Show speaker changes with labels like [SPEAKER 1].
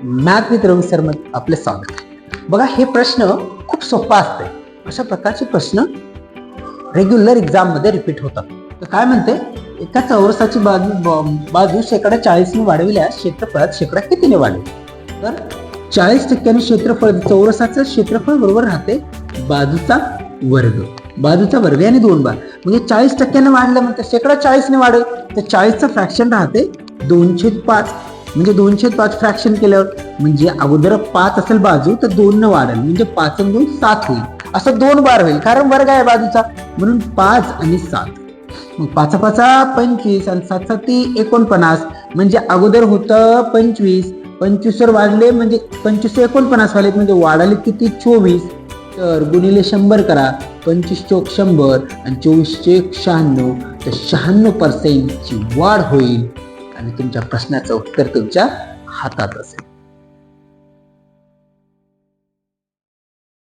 [SPEAKER 1] Math with Ravi sir मध्ये आपले स्वागत आहे. बघा, हे प्रश्न खूप सोपा असते. अशा प्रकारचे प्रश्न रेग्युलर एक्झाम मध्ये रिपीट होतात. तर काय म्हणते, एका चौरसाची बाजू शेकडा 40 ने वाढविल्यास क्षेत्रफळात शेकडा कितीने वाढेल? तर 40% क्षेत्रफळ, चौरसाचं क्षेत्रफळ बरोबर राहते बाजूचा वर्ग आणि 2 बार. म्हणजे 40% वाढलं म्हणते शेकडा 40 ने वाढेल. तर 40चं फ्रॅक्शन राहते 2/5. म्हणजे 2/5 फ्रॅक्शन केल्यावर म्हणजे अगोदर 5 असेल बाजू तर 2 न वाढेल. म्हणजे 5 आणि 2 7 होईल. असं 2 बार होईल, कारण वर्ग आहे बाजूचा, म्हणून 5 आणि 7. मग 5 5 25 आणि 7 7 49. म्हणजे अगोदर होतं 25, 25 वर वाढले म्हणजे 25 49 वाले, म्हणजे वाढाले किती 24. तर गुणिले 100 करा. 25 चोक 100 आणि 24 चेक 96. तर 96% ची वाढ होईल आणि तुमच्या प्रश्नाचं उत्तर तुमच्या हातात असेल.